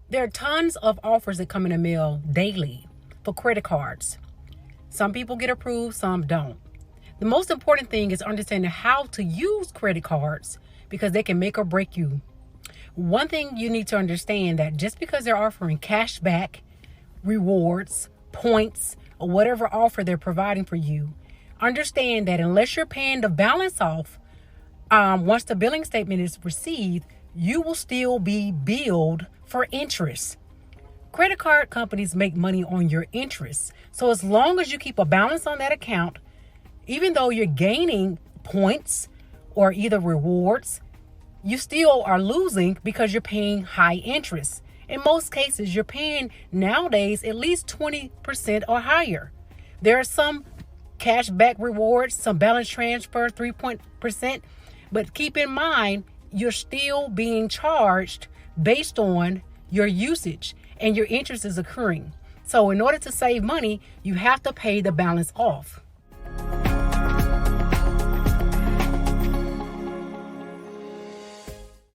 There are tons of offers that come in the mail daily for credit cards. Some people get approved, some don't. The most important thing is understanding how to use credit cards because they can make or break you. One thing you need to understand that just because they're offering cash back, rewards, points, or whatever offer they're providing for you, understand that unless you're paying the balance off, once the billing statement is received, you will still be billed for interest. Credit card companies make money on your interest. So as long as you keep a balance on that account, even though you're gaining points or either rewards, you still are losing because you're paying high interest. In most cases, you're paying nowadays at least 20% or higher. There are some cash back rewards, some balance transfer, 3%, but keep in mind, you're still being charged based on your usage and your interest is accruing. So in order to save money, you have to pay the balance off.